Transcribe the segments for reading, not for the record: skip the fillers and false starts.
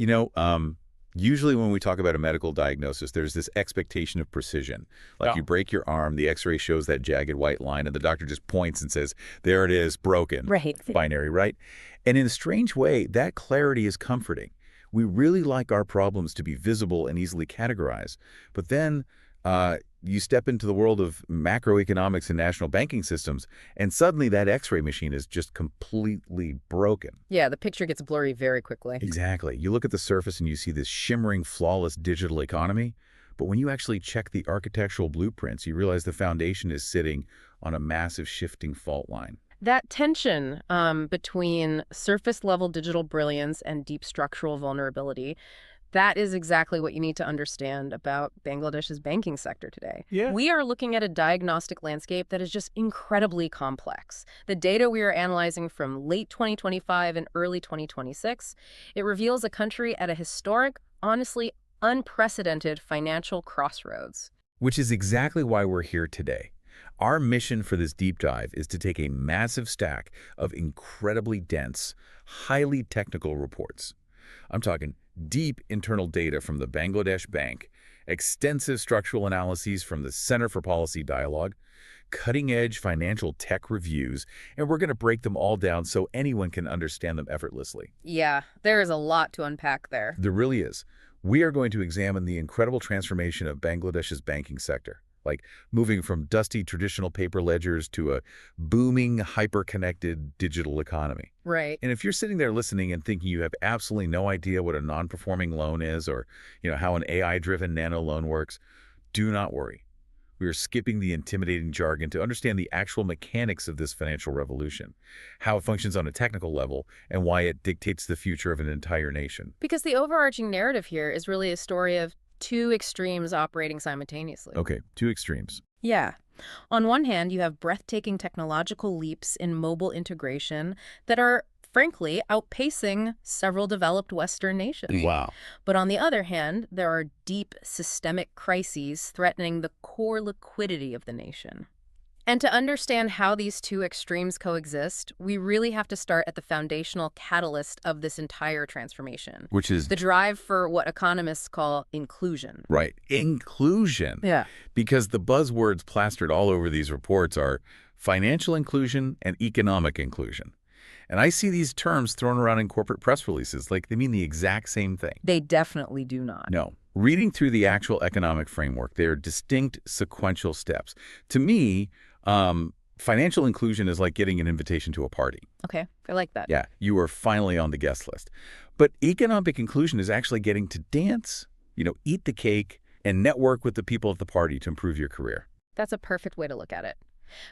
You know, usually when we talk about a medical diagnosis, there's this expectation of precision. Like Yeah. you break your arm, the x-ray shows that jagged white line, and the doctor just points and says, there it is, broken. Right. Binary, right? And in a strange way, that clarity is comforting. We really like our problems to be visible and easily categorized. But then you step into the world of macroeconomics and national banking systems, and suddenly that x-ray machine is just completely broken. Yeah, the picture gets blurry very quickly. Exactly. You look at the surface and you see this shimmering, flawless digital economy, but when you actually check the architectural blueprints, you realize the foundation is sitting on a massive shifting fault line. That tension between surface-level digital brilliance and deep structural vulnerability, that is exactly what you need to understand about Bangladesh's banking sector today. Yeah. We are looking at a diagnostic landscape that is just incredibly complex. The data we are analyzing from late 2025 and early 2026, it reveals a country at a historic, honestly unprecedented financial crossroads. Which is exactly why we're here today. Our mission for this deep dive is to take a massive stack of incredibly dense, highly technical reports. I'm talking deep internal data from the Bangladesh Bank, extensive structural analyses from the Center for Policy Dialogue, cutting-edge financial tech reviews, and we're going to break them all down so anyone can understand them effortlessly. Yeah, there is a lot to unpack there. There really is. We are going to examine the incredible transformation of Bangladesh's banking sector, like moving from dusty traditional paper ledgers to a booming, hyper-connected digital economy. Right. And if you're sitting there listening and thinking you have absolutely no idea what a non-performing loan is or, how an AI-driven nano loan works, do not worry. We are skipping the intimidating jargon to understand the actual mechanics of this financial revolution, how it functions on a technical level, and why it dictates the future of an entire nation. Because the overarching narrative here is really a story of two extremes operating simultaneously. Okay, two extremes. Yeah. On one hand, you have breathtaking technological leaps in mobile integration that are, frankly, outpacing several developed Western nations. Wow. But on the other hand, there are deep systemic crises threatening the core liquidity of the nation. And to understand how these two extremes coexist, we really have to start at the foundational catalyst of this entire transformation. Which is The drive for what economists call inclusion. right. Inclusion. Yeah. Because the buzzwords plastered all over these reports are financial inclusion and economic inclusion. And I see these terms thrown around in corporate press releases like they mean the exact same thing. They definitely do not. No. Reading through the actual economic framework, they are distinct sequential steps. To me, financial inclusion is like getting an invitation to a party. Okay, I like that. Yeah, you are finally on the guest list. But economic inclusion is actually getting to dance, eat the cake, and network with the people at the party to improve your career. That's a perfect way to look at it.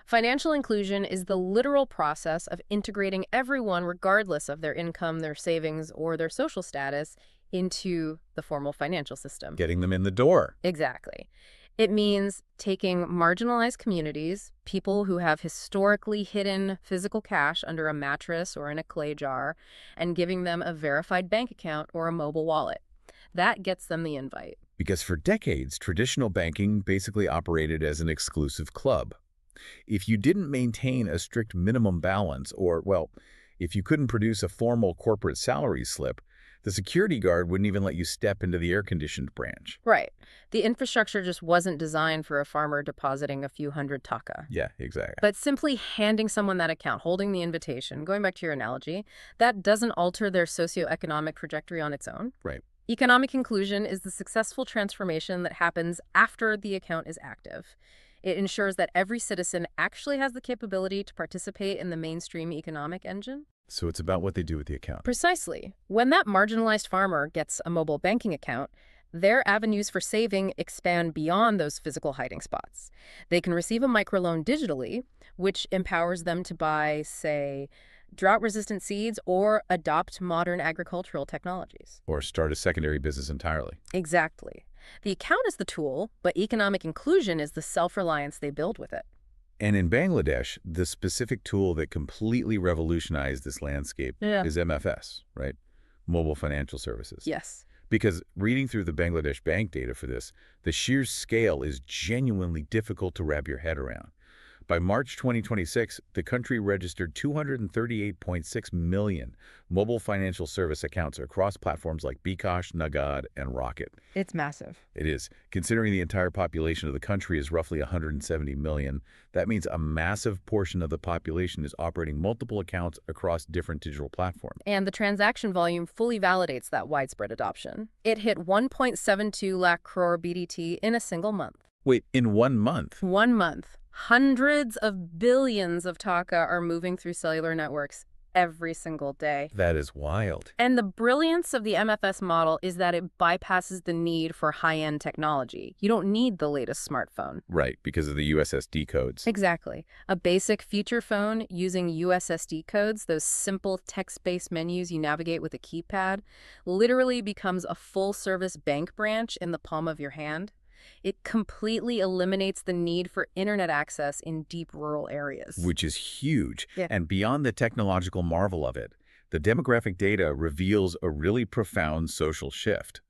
Financial inclusion is the literal process of integrating everyone, regardless of their income, their savings, or their social status, into the formal financial system. Getting them in the door. Exactly. It means taking marginalized communities, people who have historically hidden physical cash under a mattress or in a clay jar, and giving them a verified bank account or a mobile wallet. That gets them the invite. Because for decades, traditional banking basically operated as an exclusive club. If you didn't maintain a strict minimum balance or, if you couldn't produce a formal corporate salary slip, the security guard wouldn't even let you step into the air-conditioned branch. Right. The infrastructure just wasn't designed for a farmer depositing a few hundred taka. Yeah, exactly. But simply handing someone that account, holding the invitation, going back to your analogy, that doesn't alter their socioeconomic trajectory on its own. Right. Economic inclusion is the successful transformation that happens after the account is active. It ensures that every citizen actually has the capability to participate in the mainstream economic engine. So it's about what they do with the account. Precisely. When that marginalized farmer gets a mobile banking account, their avenues for saving expand beyond those physical hiding spots. They can receive a microloan digitally, which empowers them to buy, say, drought-resistant seeds or adopt modern agricultural technologies. Or start a secondary business entirely. Exactly. The account is the tool, but economic inclusion is the self-reliance they build with it. And in Bangladesh, the specific tool that completely revolutionized this landscape is MFS, right? Mobile Financial Services. Yes. Because reading through the Bangladesh bank data for this, the sheer scale is genuinely difficult to wrap your head around. By March 2026, the country registered 238.6 million mobile financial service accounts across platforms like Bkash, Nagad, and Rocket. It's massive. It is. Considering the entire population of the country is roughly 170 million, that means a massive portion of the population is operating multiple accounts across different digital platforms. And the transaction volume fully validates that widespread adoption. It hit 1.72 lakh crore BDT in a single month. Wait, in 1 month? 1 month. Hundreds of billions of taka are moving through cellular networks every single day. That is wild. And the brilliance of the MFS model is that it bypasses the need for high-end technology. You don't need the latest smartphone. Right, because of the USSD codes. Exactly. A basic feature phone using USSD codes, those simple text-based menus you navigate with a keypad, literally becomes a full-service bank branch in the palm of your hand. It completely eliminates the need for internet access in deep rural areas. Which is huge. Yeah. And beyond the technological marvel of it, the demographic data reveals a really profound social shift.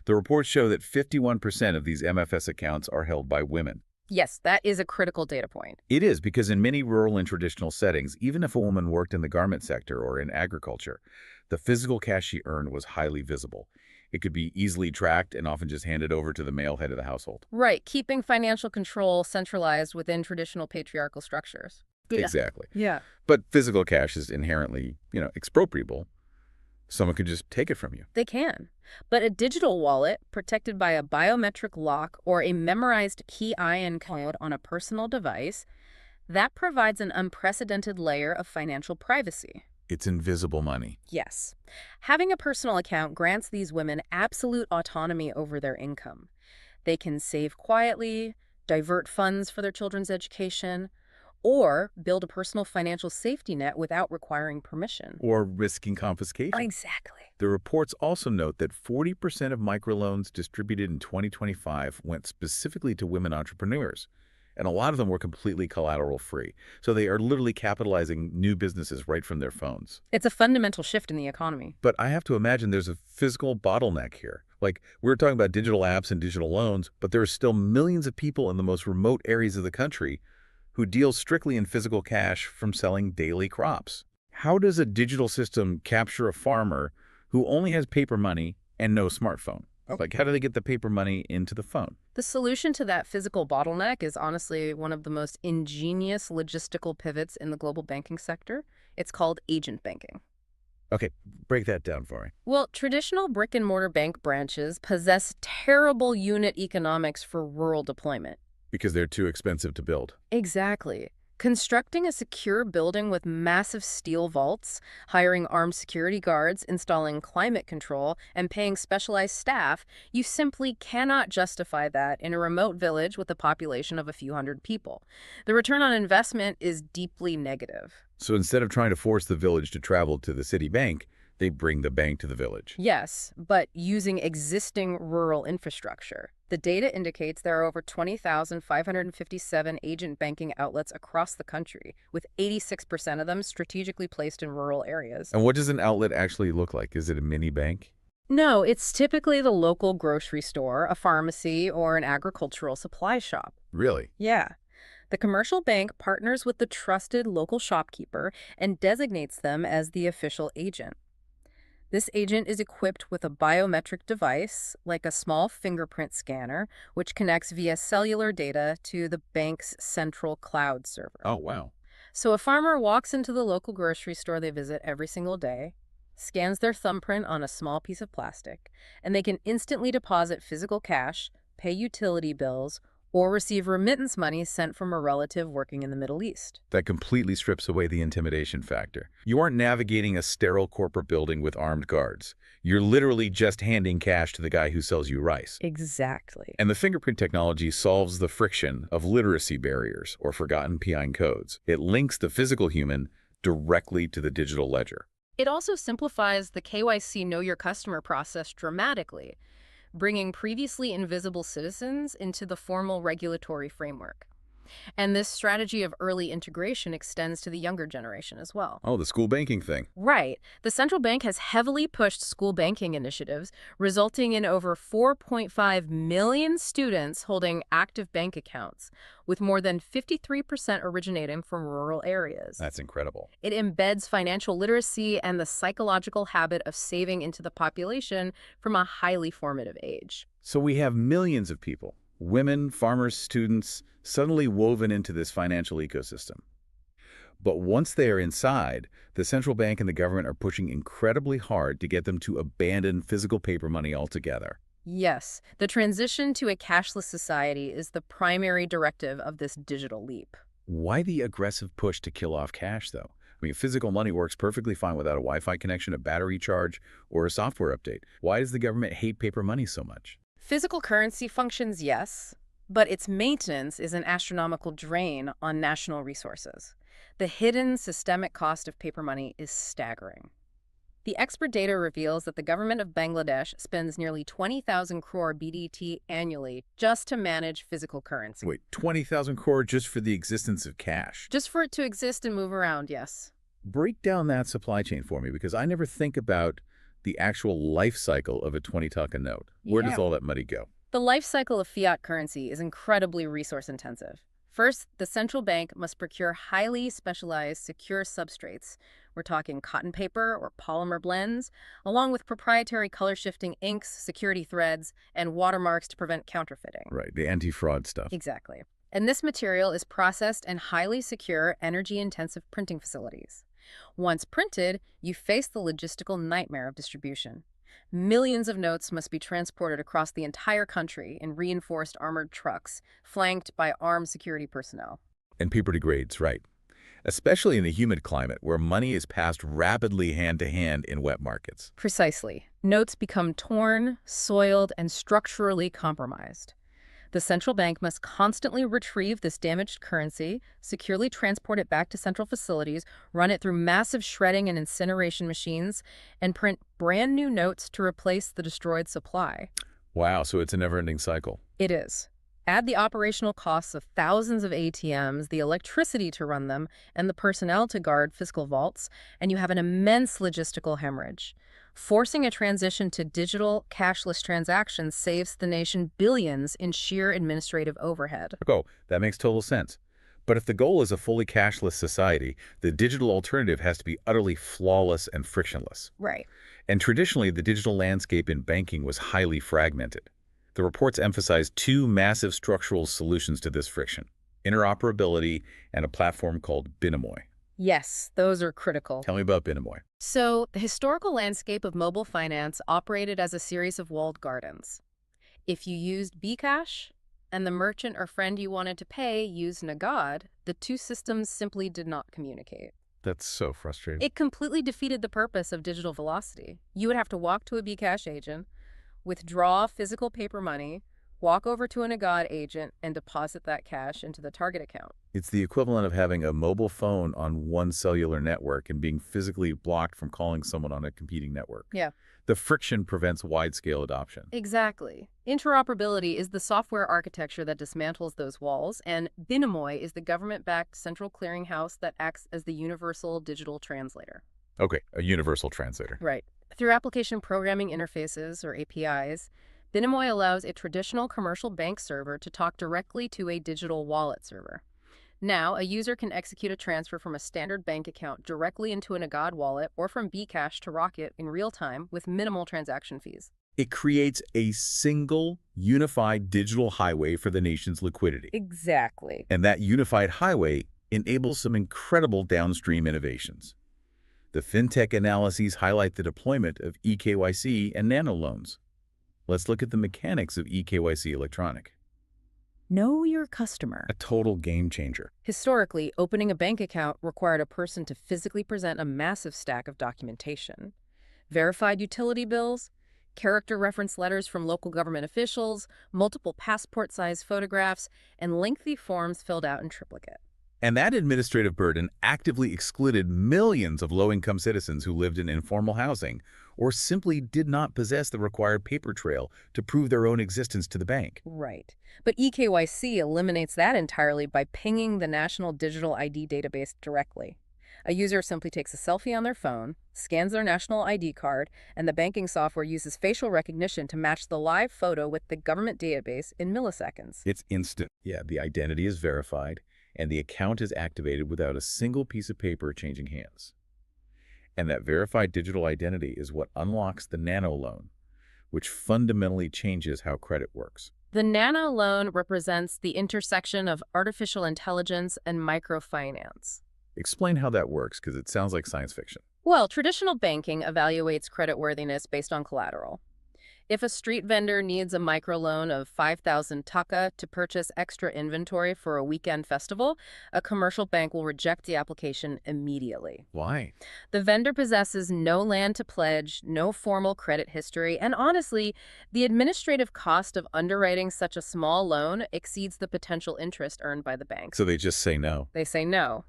The reports show that 51% of these MFS accounts are held by women. Yes, that is a critical data point. It is, because in many rural and traditional settings, even if a woman worked in the garment sector or in agriculture, the physical cash she earned was highly visible. It could be easily tracked and often just handed over to the male head of the household. Right, keeping financial control centralized within traditional patriarchal structures. Exactly. Yeah. But physical cash is inherently, expropriable. Someone could just take it from you. They can. But a digital wallet, protected by a biometric lock or a memorized key-in code on a personal device, that provides an unprecedented layer of financial privacy. It's invisible money. Yes. Having a personal account grants these women absolute autonomy over their income. They can save quietly, divert funds for their children's education, or build a personal financial safety net without requiring permission. Or risking confiscation. Exactly. The reports also note that 40% of microloans distributed in 2025 went specifically to women entrepreneurs. And a lot of them were completely collateral-free. So they are literally capitalizing new businesses right from their phones. It's a fundamental shift in the economy. But I have to imagine there's a physical bottleneck here. Like, we're talking about digital apps and digital loans, but there are still millions of people in the most remote areas of the country who deal strictly in physical cash from selling daily crops. How does a digital system capture a farmer who only has paper money and no smartphone? Like, how do they get the paper money into the phone? The solution to that physical bottleneck is honestly one of the most ingenious logistical pivots in the global banking sector. It's called agent banking. Okay, break that down for me. Well, traditional brick-and-mortar bank branches possess terrible unit economics for rural deployment. Because they're too expensive to build. Exactly. Constructing a secure building with massive steel vaults, hiring armed security guards, installing climate control, and paying specialized staff, you simply cannot justify that in a remote village with a population of a few hundred people. The return on investment is deeply negative. So instead of trying to force the village to travel to the city bank, they bring the bank to the village. Yes, but using existing rural infrastructure. The data indicates there are over 20,557 agent banking outlets across the country, with 86% of them strategically placed in rural areas. And what does an outlet actually look like? Is it a mini bank? No, it's typically the local grocery store, a pharmacy, or an agricultural supply shop. Really? Yeah. The commercial bank partners with the trusted local shopkeeper and designates them as the official agent. This agent is equipped with a biometric device, like a small fingerprint scanner, which connects via cellular data to the bank's central cloud server. Oh, wow. So a farmer walks into the local grocery store they visit every single day, scans their thumbprint on a small piece of plastic, and they can instantly deposit physical cash, pay utility bills, or receive remittance money sent from a relative working in the Middle East. That completely strips away the intimidation factor. You aren't navigating a sterile corporate building with armed guards. You're literally just handing cash to the guy who sells you rice. Exactly. And the fingerprint technology solves the friction of literacy barriers or forgotten PIN codes. It links the physical human directly to the digital ledger. It also simplifies the KYC Know Your Customer process dramatically, bringing previously invisible citizens into the formal regulatory framework. And this strategy of early integration extends to the younger generation as well. Oh, the school banking thing. Right. The central bank has heavily pushed school banking initiatives, resulting in over 4.5 million students holding active bank accounts, with more than 53% originating from rural areas. That's incredible. It embeds financial literacy and the psychological habit of saving into the population from a highly formative age. So we have millions of people, women, farmers, students, suddenly woven into this financial ecosystem. But once they are inside, the central bank and the government are pushing incredibly hard to get them to abandon physical paper money altogether. Yes, the transition to a cashless society is the primary directive of this digital leap. Why the aggressive push to kill off cash, though? I mean, physical money works perfectly fine without a Wi-Fi connection, a battery charge, or a software update. Why does the government hate paper money so much? Physical currency functions, yes, but its maintenance is an astronomical drain on national resources. The hidden systemic cost of paper money is staggering. The expert data reveals that the government of Bangladesh spends nearly 20,000 crore BDT annually just to manage physical currency. Wait, 20,000 crore just for the existence of cash? Just for it to exist and move around, yes. Break down that supply chain for me, because I never think about the actual life cycle of a 20-taka note. Where does all that money go? The life cycle of fiat currency is incredibly resource intensive. First, the central bank must procure highly specialized, secure substrates. We're talking cotton paper or polymer blends, along with proprietary color-shifting inks, security threads, and watermarks to prevent counterfeiting. Right, the anti-fraud stuff. Exactly. And this material is processed in highly secure, energy-intensive printing facilities. Once printed, you face the logistical nightmare of distribution. Millions of notes must be transported across the entire country in reinforced armored trucks, flanked by armed security personnel. And paper degrades, right. Especially in a humid climate where money is passed rapidly hand-to-hand in wet markets. Precisely. Notes become torn, soiled, and structurally compromised. The central bank must constantly retrieve this damaged currency, securely transport it back to central facilities, run it through massive shredding and incineration machines, and print brand new notes to replace the destroyed supply. Wow, so it's a never-ending cycle. It is. Add the operational costs of thousands of ATMs, the electricity to run them, and the personnel to guard fiscal vaults, and you have an immense logistical hemorrhage. Forcing a transition to digital, cashless transactions saves the nation billions in sheer administrative overhead. Oh, that makes total sense. But if the goal is a fully cashless society, the digital alternative has to be utterly flawless and frictionless. Right. And traditionally, the digital landscape in banking was highly fragmented. The reports emphasize two massive structural solutions to this friction: interoperability and a platform called Binamoy. Yes, those are critical. Tell me about Binamoy. So, the historical landscape of mobile finance operated as a series of walled gardens. If you used Bcash and the merchant or friend you wanted to pay used Nagad, the two systems simply did not communicate. That's so frustrating. It completely defeated the purpose of digital velocity. You would have to walk to a Bcash agent, withdraw physical paper money, walk over to a Nagad agent, and deposit that cash into the target account. It's the equivalent of having a mobile phone on one cellular network and being physically blocked from calling someone on a competing network. Yeah. The friction prevents wide-scale adoption. Exactly. Interoperability is the software architecture that dismantles those walls, and Binamoy is the government-backed central clearinghouse that acts as the universal digital translator. Okay, a universal translator. Right. Through application programming interfaces, or APIs, Binamoy allows a traditional commercial bank server to talk directly to a digital wallet server. Now, a user can execute a transfer from a standard bank account directly into a Nagad wallet or from Bcash to Rocket in real time with minimal transaction fees. It creates a single, unified digital highway for the nation's liquidity. Exactly. And that unified highway enables some incredible downstream innovations. The fintech analyses highlight the deployment of eKYC and nano loans. Let's look at the mechanics of eKYC electronic. Know your customer. A total game changer. Historically, opening a bank account required a person to physically present a massive stack of documentation. Verified utility bills, character reference letters from local government officials, multiple passport-sized photographs, and lengthy forms filled out in triplicate. And that administrative burden actively excluded millions of low-income citizens who lived in informal housing or simply did not possess the required paper trail to prove their own existence to the bank. Right. But eKYC eliminates that entirely by pinging the National Digital ID database directly. A user simply takes a selfie on their phone, scans their national ID card, and the banking software uses facial recognition to match the live photo with the government database in milliseconds. It's instant. Yeah, the identity is verified, and the account is activated without a single piece of paper changing hands. And that verified digital identity is what unlocks the nano loan, which fundamentally changes how credit works. The nano loan represents the intersection of artificial intelligence and microfinance. Explain how that works, because it sounds like science fiction. Well, traditional banking evaluates creditworthiness based on collateral. If a street vendor needs a microloan of 5,000 taka to purchase extra inventory for a weekend festival, a commercial bank will reject the application immediately. Why? The vendor possesses no land to pledge, no formal credit history, and honestly, the administrative cost of underwriting such a small loan exceeds the potential interest earned by the bank. So they just say no. They say no.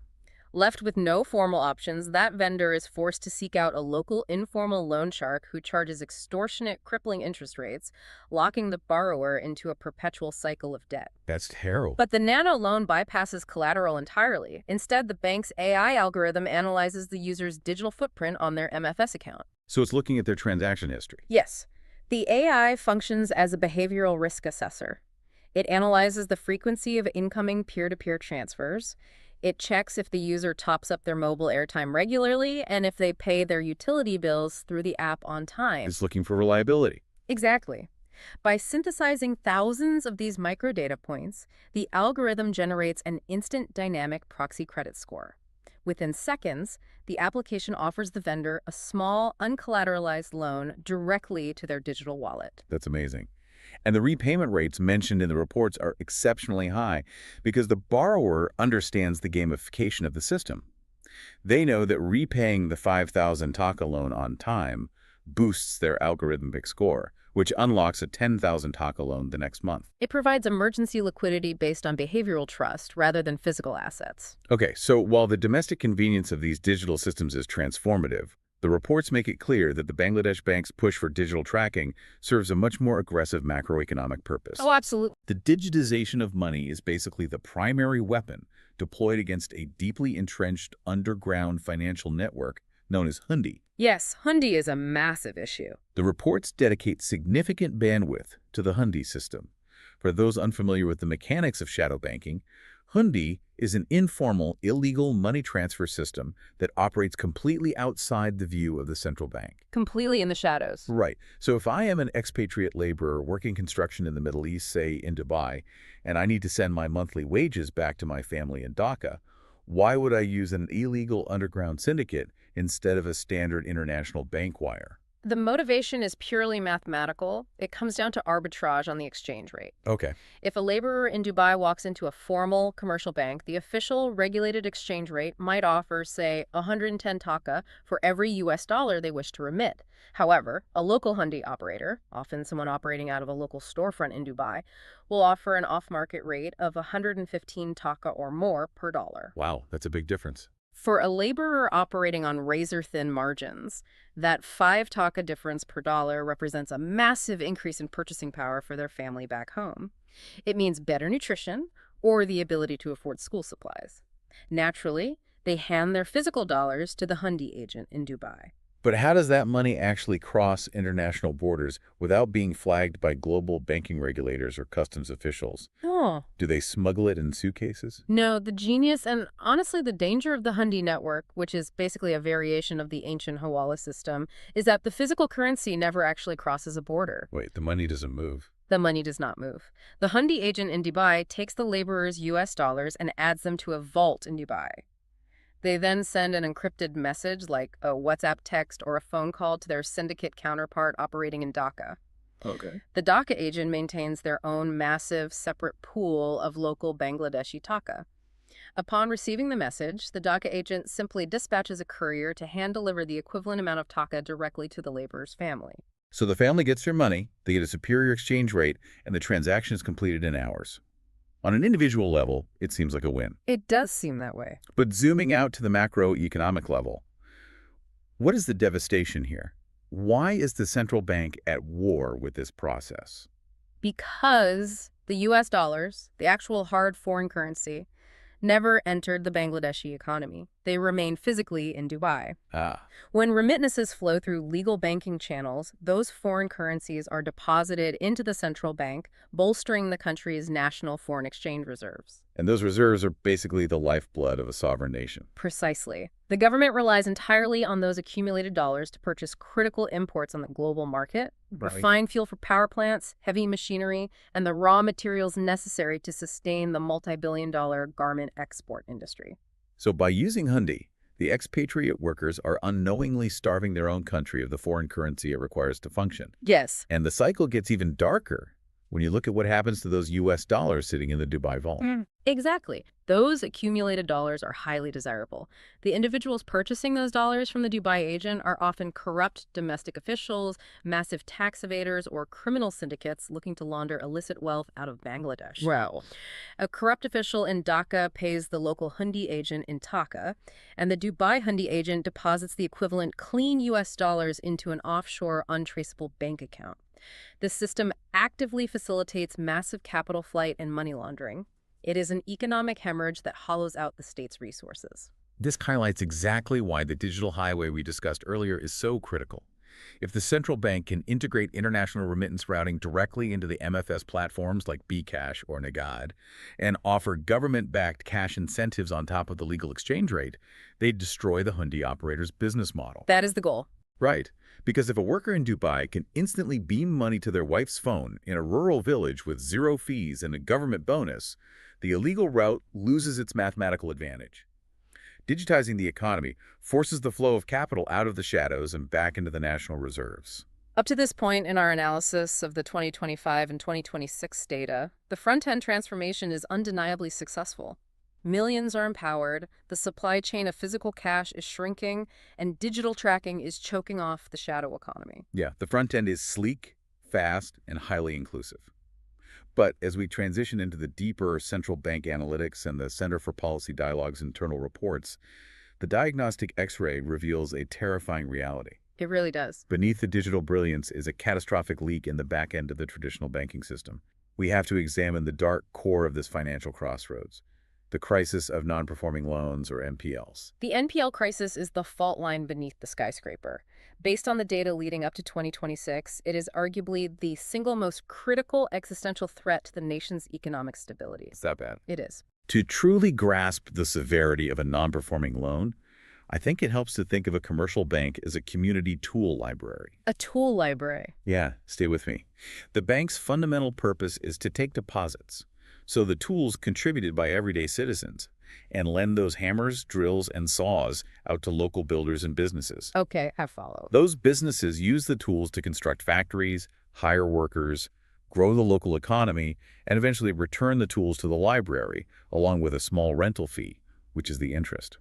Left with no formal options, that vendor is forced to seek out a local informal loan shark who charges extortionate, crippling interest rates, locking the borrower into a perpetual cycle of debt. That's terrible. But the nano loan bypasses collateral entirely. Instead, the bank's AI algorithm analyzes the user's digital footprint on their MFS account. So it's looking at their transaction history. Yes. The AI functions as a behavioral risk assessor. It analyzes the frequency of incoming peer-to-peer transfers. It checks if the user tops up their mobile airtime regularly and if they pay their utility bills through the app on time. It's looking for reliability. Exactly. By synthesizing thousands of these micro data points, the algorithm generates an instant dynamic proxy credit score. Within seconds, the application offers the vendor a small, uncollateralized loan directly to their digital wallet. That's amazing. And the repayment rates mentioned in the reports are exceptionally high because the borrower understands the gamification of the system. They know that repaying the 5,000 taka loan on time boosts their algorithmic score, which unlocks a 10,000 taka loan the next month. It provides emergency liquidity based on behavioral trust rather than physical assets. Okay, so while the domestic convenience of these digital systems is transformative, the reports make it clear that the Bangladesh bank's push for digital tracking serves a much more aggressive macroeconomic purpose. Oh, absolutely. The digitization of money is basically the primary weapon deployed against a deeply entrenched underground financial network known as Hundi. Yes, Hundi is a massive issue. The reports dedicate significant bandwidth to the Hundi system. For those unfamiliar with the mechanics of shadow banking, Hundi is an informal, illegal money transfer system that operates completely outside the view of the central bank. Completely in the shadows. Right. So if I am an expatriate laborer working construction in the Middle East, say in Dubai, and I need to send my monthly wages back to my family in Dhaka, why would I use an illegal underground syndicate instead of a standard international bank wire? The motivation is purely mathematical. It comes down to arbitrage on the exchange rate. Okay. If a laborer in Dubai walks into a formal commercial bank, the official regulated exchange rate might offer, say, 110 taka for every US dollar they wish to remit. However, a local Hundi operator, often someone operating out of a local storefront in Dubai, will offer an off-market rate of 115 taka or more per dollar. Wow, that's a big difference. For a laborer operating on razor-thin margins, that 5 taka difference per dollar represents a massive increase in purchasing power for their family back home. It means better nutrition or the ability to afford school supplies. Naturally, they hand their physical dollars to the Hundi agent in Dubai. But how does that money actually cross international borders without being flagged by global banking regulators or customs officials? Oh. Do they smuggle it in suitcases? No, the genius and honestly the danger of the Hundi network, which is basically a variation of the ancient Hawala system, is that the physical currency never actually crosses a border. Wait, the money doesn't move. The money does not move. The Hundi agent in Dubai takes the laborer's US dollars and adds them to a vault in Dubai. They then send an encrypted message like a WhatsApp text or a phone call to their syndicate counterpart operating in Dhaka. Okay. The Dhaka agent maintains their own massive, separate pool of local Bangladeshi taka. Upon receiving the message, the Dhaka agent simply dispatches a courier to hand-deliver the equivalent amount of taka directly to the laborer's family. So the family gets their money, they get a superior exchange rate, and the transaction is completed in hours. On an individual level, it seems like a win. It does seem that way. But zooming out to the macroeconomic level, what is the devastation here? Why is the central bank at war with this process? Because the U.S. dollars, the actual hard foreign currency, never entered the Bangladeshi economy. They remain physically in Dubai. Ah, When remittances flow through legal banking channels, those foreign currencies are deposited into the central bank, bolstering the country's national foreign exchange reserves. and those reserves are basically the lifeblood of a sovereign nation. Precisely. The government relies entirely on those accumulated dollars to purchase critical imports on the global market, refined fuel for power plants, heavy machinery, and the raw materials necessary to sustain the multi-billion-dollar garment export industry. So by using hundi, the expatriate workers are unknowingly starving their own country of the foreign currency it requires to function. Yes. And the cycle gets even darker when you look at what happens to those U.S. dollars sitting in the Dubai vault. Exactly. Those accumulated dollars are highly desirable. The individuals purchasing those dollars from the Dubai agent are often corrupt domestic officials, massive tax evaders, or criminal syndicates looking to launder illicit wealth out of Bangladesh. Wow. A corrupt official in Dhaka pays the local hundi agent in Dhaka, and the Dubai hundi agent deposits the equivalent clean U.S. dollars into an offshore untraceable bank account. This system actively facilitates massive capital flight and money laundering. It is an economic hemorrhage that hollows out the state's resources. This highlights exactly why the digital highway we discussed earlier is so critical. If the central bank can integrate international remittance routing directly into the MFS platforms like bCash or Nagad and offer government-backed cash incentives on top of the legal exchange rate, they destroy the hundi operator's business model. That is the goal. Right, because if a worker in Dubai can instantly beam money to their wife's phone in a rural village with zero fees and a government bonus, the illegal route loses its mathematical advantage. Digitizing the economy forces the flow of capital out of the shadows and back into the national reserves. Up to this point in our analysis of the 2025 and 2026 data, the front-end transformation is undeniably successful. Millions are empowered, the supply chain of physical cash is shrinking, and digital tracking is choking off the shadow economy. Yeah, the front end is sleek, fast, and highly inclusive. But as we transition into the deeper central bank analytics and the Center for Policy Dialogue's internal reports, the diagnostic X-ray reveals a terrifying reality. It really does. Beneath the digital brilliance is a catastrophic leak in the back end of the traditional banking system. We have to examine the dark core of this financial crossroads, the crisis of non-performing loans, or NPLs. The NPL crisis is the fault line beneath the skyscraper. Based on the data leading up to 2026, it is arguably the single most critical existential threat to the nation's economic stability. Is that bad? It is. To truly grasp the severity of a non-performing loan, I think it helps to think of a commercial bank as a community tool library. A tool library. Yeah, stay with me. The bank's fundamental purpose is to take deposits, so the tools contributed by everyday citizens, and lend those hammers, drills, and saws out to local builders and businesses. Okay, I follow. Those businesses use the tools to construct factories, hire workers, grow the local economy, and eventually return the tools to the library, along with a small rental fee, which is the interest.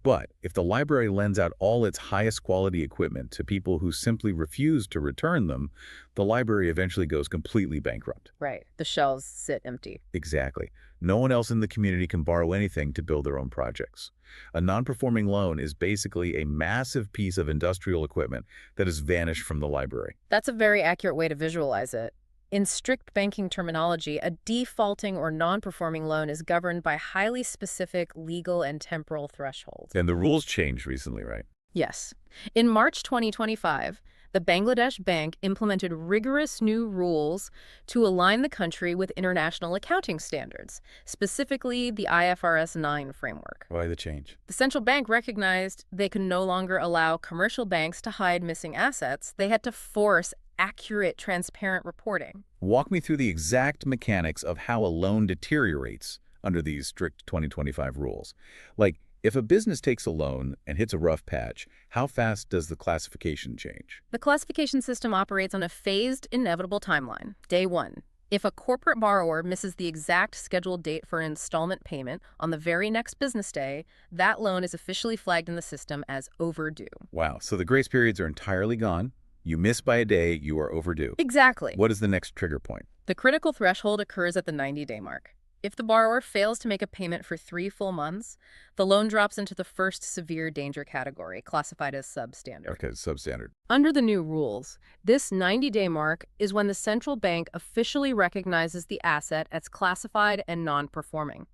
But if the library lends out all its highest quality equipment to people who simply refuse to return them, the library eventually goes completely bankrupt. Right. The shelves sit empty. Exactly. No one else in the community can borrow anything to build their own projects. A non-performing loan is basically a massive piece of industrial equipment that has vanished from the library. That's a very accurate way to visualize it. In strict banking terminology, a defaulting or non-performing loan is governed by highly specific legal and temporal thresholds. And the rules changed recently, right? Yes. In March 2025, the Bangladesh Bank implemented rigorous new rules to align the country with international accounting standards, specifically the IFRS 9 framework. Why the change? The central bank recognized they could no longer allow commercial banks to hide missing assets. They had to force accurate, transparent reporting. Walk me through the exact mechanics of how a loan deteriorates under these strict 2025 rules. Like, if a business takes a loan and hits a rough patch, how fast does the classification change? The classification system operates on a phased, inevitable timeline. Day 1. If a corporate borrower misses the exact scheduled date for an installment payment on the very next business day, that loan is officially flagged in the system as overdue. Wow, so the grace periods are entirely gone. You miss by a day, you are overdue. Exactly. What is the next trigger point? The critical threshold occurs at the 90-day mark. If the borrower fails to make a payment for 3 full months, the loan drops into the first severe danger category, classified as substandard. Okay, substandard. Under the new rules, this 90-day mark is when the central bank officially recognizes the asset as classified and non-performing.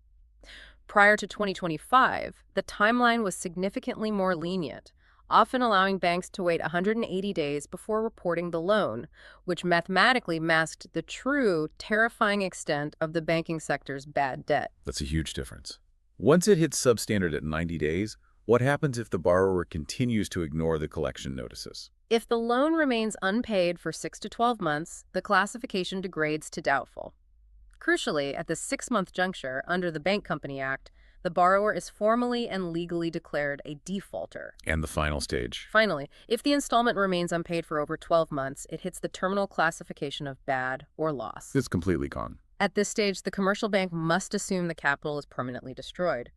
Prior to 2025, the timeline was significantly more lenient, often allowing banks to wait 180 days before reporting the loan, which mathematically masked the true, terrifying extent of the banking sector's bad debt. That's a huge difference. Once it hits substandard at 90 days, what happens if the borrower continues to ignore the collection notices? If the loan remains unpaid for 6 to 12 months, the classification degrades to doubtful. Crucially, at the 6-month juncture under the Bank Company Act, the borrower is formally and legally declared a defaulter. And the final stage. Finally, if the installment remains unpaid for over 12 months, it hits the terminal classification of bad or loss. It's completely gone. At this stage, the commercial bank must assume the capital is permanently destroyed.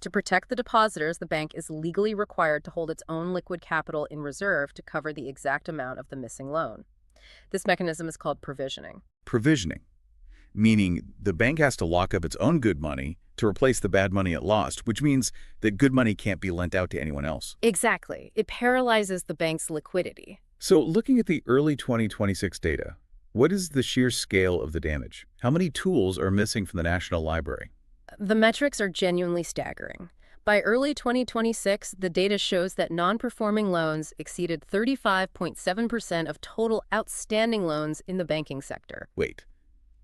To protect the depositors, the bank is legally required to hold its own liquid capital in reserve to cover the exact amount of the missing loan. This mechanism is called provisioning. Provisioning, meaning the bank has to lock up its own good money to replace the bad money it lost, which means that good money can't be lent out to anyone else. Exactly. It paralyzes the bank's liquidity. So looking at the early 2026 data, what is the sheer scale of the damage? How many tools are missing from the National Library? The metrics are genuinely staggering. By early 2026, the data shows that non-performing loans exceeded 35.7% of total outstanding loans in the banking sector. Wait,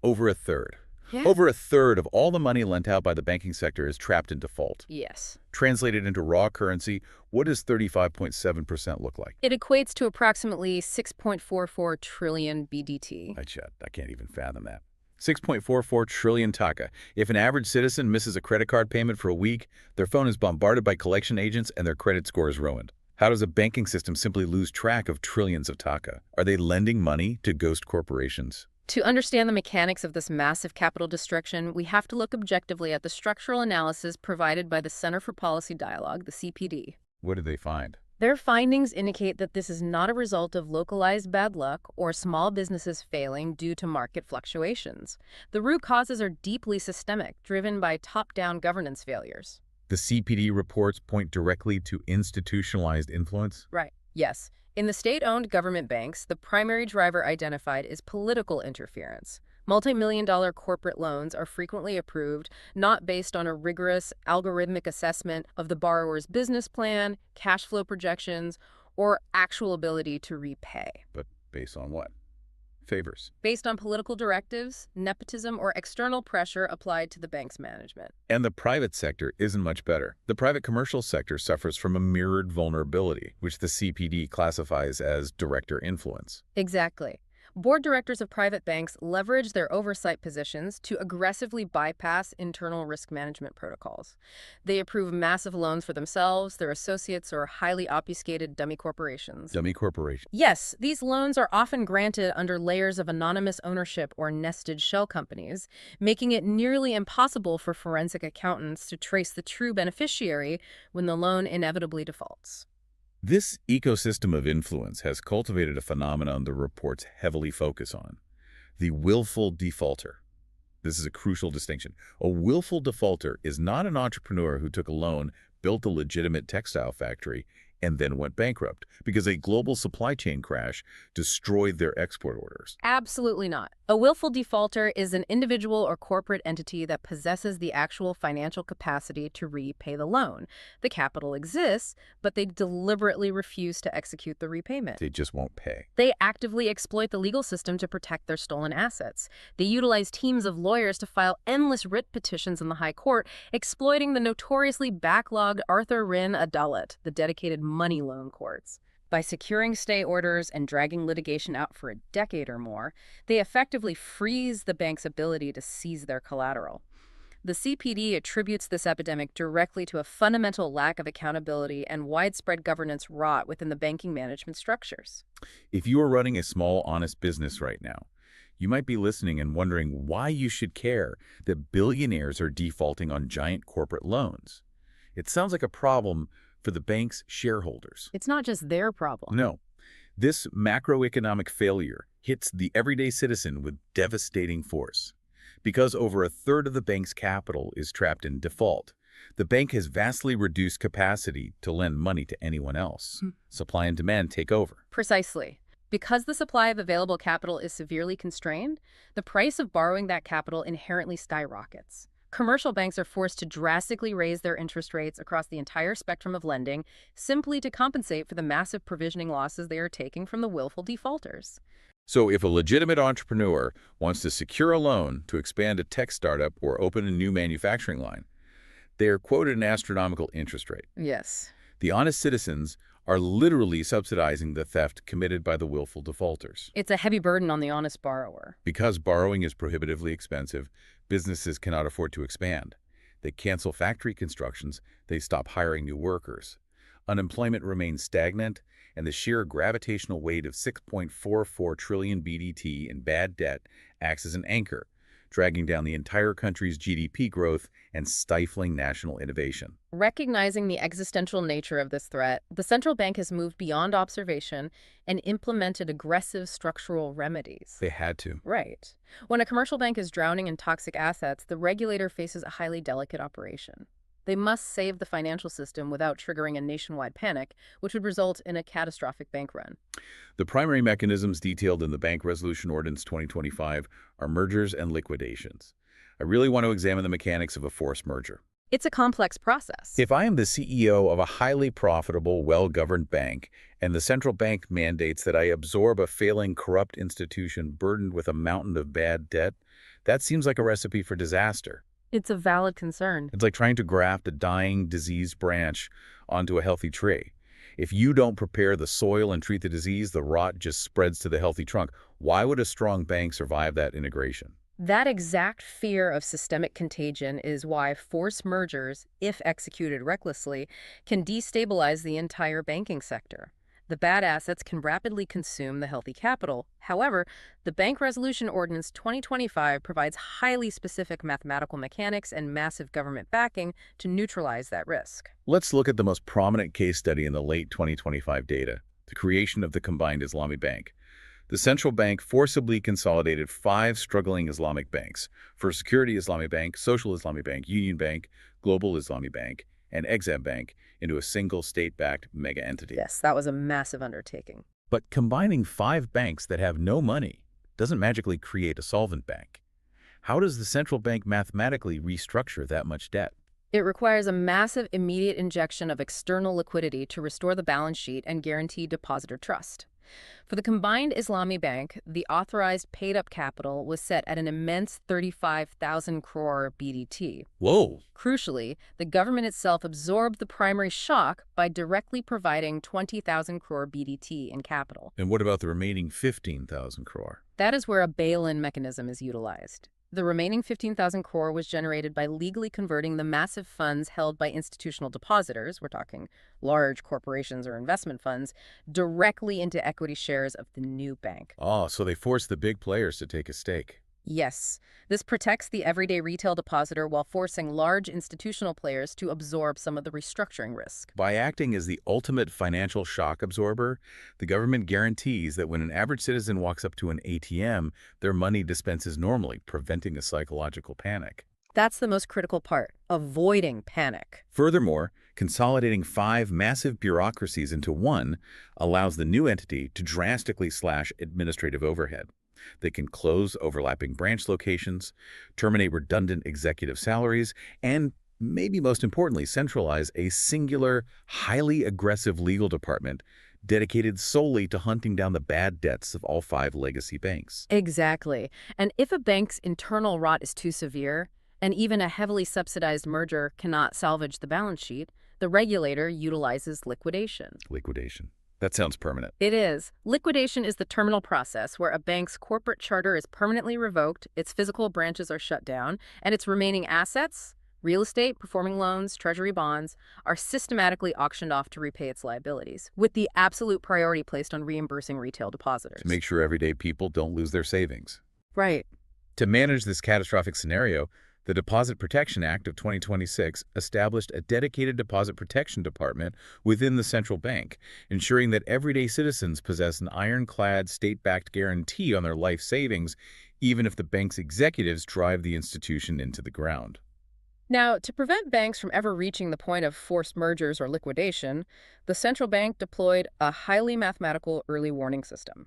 over a third. Yeah. Over a third of all the money lent out by the banking sector is trapped in default. Yes. Translated into raw currency, what does 35.7% look like? It equates to approximately 6.44 trillion BDT. I can't even fathom that. 6.44 trillion taka. If an average citizen misses a credit card payment for a week, their phone is bombarded by collection agents and their credit score is ruined. How does a banking system simply lose track of trillions of taka? Are they lending money to ghost corporations? To understand the mechanics of this massive capital destruction, we have to look objectively at the structural analysis provided by the Center for Policy Dialogue, the CPD. What did they find? Their findings indicate that this is not a result of localized bad luck or small businesses failing due to market fluctuations. The root causes are deeply systemic, driven by top-down governance failures. The CPD reports point directly to institutionalized influence? Right. Yes. In the state-owned government banks, the primary driver identified is political interference. Multi-million-dollar corporate loans are frequently approved not based on a rigorous algorithmic assessment of the borrower's business plan, cash flow projections, or actual ability to repay. But based on what? Favors. Based on political directives, nepotism, or external pressure applied to the bank's management. And the private sector isn't much better. The private commercial sector suffers from a mirrored vulnerability, which the CPD classifies as director influence. Exactly. Board directors of private banks leverage their oversight positions to aggressively bypass internal risk management protocols. They approve massive loans for themselves, their associates, or highly obfuscated dummy corporations. Dummy corporation. Yes, these loans are often granted under layers of anonymous ownership or nested shell companies, making it nearly impossible for forensic accountants to trace the true beneficiary when the loan inevitably defaults. This ecosystem of influence has cultivated a phenomenon the reports heavily focus on: the willful defaulter. This is a crucial distinction. A willful defaulter is not an entrepreneur who took a loan, built a legitimate textile factory, and then went bankrupt because a global supply chain crash destroyed their export orders. Absolutely not. A willful defaulter is an individual or corporate entity that possesses the actual financial capacity to repay the loan. The capital exists, but they deliberately refuse to execute the repayment. They just won't pay. They actively exploit the legal system to protect their stolen assets. They utilize teams of lawyers to file endless writ petitions in the High Court, exploiting the notoriously backlogged Arthur Rin Adalet, the dedicated money loan courts. By securing stay orders and dragging litigation out for a decade or more, they effectively freeze the bank's ability to seize their collateral. The CPD attributes this epidemic directly to a fundamental lack of accountability and widespread governance rot within the banking management structures. If you are running a small, honest business right now, you might be listening and wondering why you should care that billionaires are defaulting on giant corporate loans. It sounds like a problem for the bank's shareholders. It's not just their problem. No. This macroeconomic failure hits the everyday citizen with devastating force. Because over a third of the bank's capital is trapped in default, the bank has vastly reduced capacity to lend money to anyone else. Supply and demand take over. Precisely. Because the supply of available capital is severely constrained, the price of borrowing that capital inherently skyrockets. Commercial banks are forced to drastically raise their interest rates across the entire spectrum of lending simply to compensate for the massive provisioning losses they are taking from the willful defaulters. So if a legitimate entrepreneur wants to secure a loan to expand a tech startup or open a new manufacturing line, they are quoted an astronomical interest rate. Yes. The honest citizens are literally subsidizing the theft committed by the willful defaulters. It's a heavy burden on the honest borrower. Because borrowing is prohibitively expensive, businesses cannot afford to expand. They cancel factory constructions, they stop hiring new workers. Unemployment remains stagnant, and the sheer gravitational weight of 6.44 trillion BDT in bad debt acts as an anchor, dragging down the entire country's GDP growth and stifling national innovation. Recognizing the existential nature of this threat, the central bank has moved beyond observation and implemented aggressive structural remedies. They had to. Right. When a commercial bank is drowning in toxic assets, the regulator faces a highly delicate operation. They must save the financial system without triggering a nationwide panic, which would result in a catastrophic bank run. The primary mechanisms detailed in the Bank Resolution Ordinance 2025 are mergers and liquidations. I really want to examine the mechanics of a forced merger. It's a complex process. If I am the CEO of a highly profitable, well-governed bank, and the central bank mandates that I absorb a failing, corrupt institution burdened with a mountain of bad debt, that seems like a recipe for disaster. It's a valid concern. It's like trying to graft a dying, diseased branch onto a healthy tree. If you don't prepare the soil and treat the disease, the rot just spreads to the healthy trunk. Why would a strong bank survive that integration? That exact fear of systemic contagion is why forced mergers, if executed recklessly, can destabilize the entire banking sector. The bad assets can rapidly consume the healthy capital. However, the Bank Resolution Ordinance 2025 provides highly specific mathematical mechanics and massive government backing to neutralize that risk. Let's look at the most prominent case study in the late 2025 data, the creation of the combined Islamic Bank. The central bank forcibly consolidated 5 struggling Islamic banks: First Security Islamic Bank, Social Islamic Bank, Union Bank, Global Islamic Bank, and Exam Bank into a single state-backed mega entity. Yes, that was a massive undertaking. But combining 5 banks that have no money doesn't magically create a solvent bank. How does the central bank mathematically restructure that much debt? It requires a massive immediate injection of external liquidity to restore the balance sheet and guarantee depositor trust. For the combined Islami Bank, the authorized paid-up capital was set at an immense 35,000 crore BDT. Whoa! Crucially, the government itself absorbed the primary shock by directly providing 20,000 crore BDT in capital. And what about the remaining 15,000 crore? That is where a bail-in mechanism is utilized. The remaining 15,000 crore was generated by legally converting the massive funds held by institutional depositors, we're talking large corporations or investment funds, directly into equity shares of the new bank. Oh, so they forced the big players to take a stake. Yes, this protects the everyday retail depositor while forcing large institutional players to absorb some of the restructuring risk. By acting as the ultimate financial shock absorber, the government guarantees that when an average citizen walks up to an ATM, their money dispenses normally, preventing a psychological panic. That's the most critical part, avoiding panic. Furthermore, consolidating 5 massive bureaucracies into one allows the new entity to drastically slash administrative overhead. They can close overlapping branch locations, terminate redundant executive salaries, and, maybe most importantly, centralize a singular, highly aggressive legal department dedicated solely to hunting down the bad debts of all 5 legacy banks. Exactly. And if a bank's internal rot is too severe, and even a heavily subsidized merger cannot salvage the balance sheet, the regulator utilizes liquidation. Liquidation. That sounds permanent. It is. Liquidation is the terminal process where a bank's corporate charter is permanently revoked, its physical branches are shut down, and its remaining assets, real estate, performing loans, treasury bonds, are systematically auctioned off to repay its liabilities, with the absolute priority placed on reimbursing retail depositors. To make sure everyday people don't lose their savings. Right. To manage this catastrophic scenario, The Deposit Protection Act of 2026 established a dedicated deposit protection department within the central bank, ensuring that everyday citizens possess an ironclad state-backed guarantee on their life savings, even if the bank's executives drive the institution into the ground. Now, to prevent banks from ever reaching the point of forced mergers or liquidation, the central bank deployed a highly mathematical early warning system.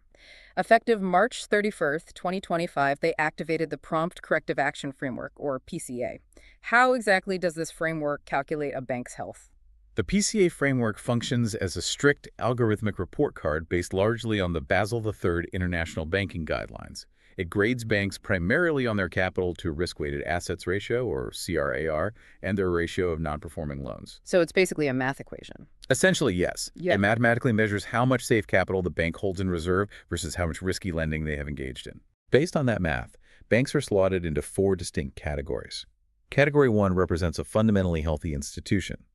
Effective March 31st, 2025, they activated the Prompt Corrective Action Framework, or PCA. How exactly does this framework calculate a bank's health? The PCA framework functions as a strict algorithmic report card based largely on the Basel III International Banking Guidelines. It grades banks primarily on their capital to risk-weighted assets ratio, or CRAR, and their ratio of non-performing loans. So it's basically a math equation. Essentially, yes. Yeah. It mathematically measures how much safe capital the bank holds in reserve versus how much risky lending they have engaged in. Based on that math, banks are slotted into 4 distinct categories. Category 1 represents a fundamentally healthy institution.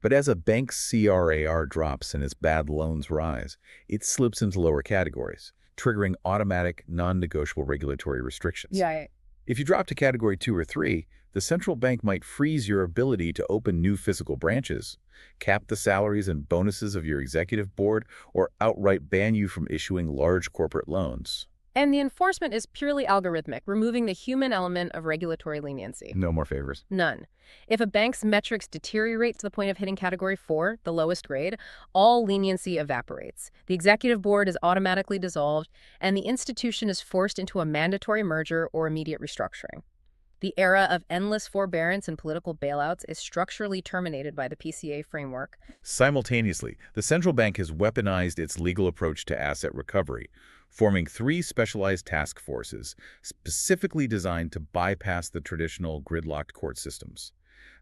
But as a bank's CRAR drops and its bad loans rise, it slips into lower categories, triggering automatic, non-negotiable regulatory restrictions. Yeah. If you drop to Category 2 or 3, the central bank might freeze your ability to open new physical branches, cap the salaries and bonuses of your executive board, or outright ban you from issuing large corporate loans. And the enforcement is purely algorithmic, removing the human element of regulatory leniency. No more favors. None. If a bank's metrics deteriorate to the point of hitting Category 4, the lowest grade, all leniency evaporates. The executive board is automatically dissolved, and the institution is forced into a mandatory merger or immediate restructuring. The era of endless forbearance and political bailouts is structurally terminated by the PCA framework. Simultaneously, the central bank has weaponized its legal approach to asset recovery, forming 3 specialized task forces specifically designed to bypass the traditional gridlocked court systems.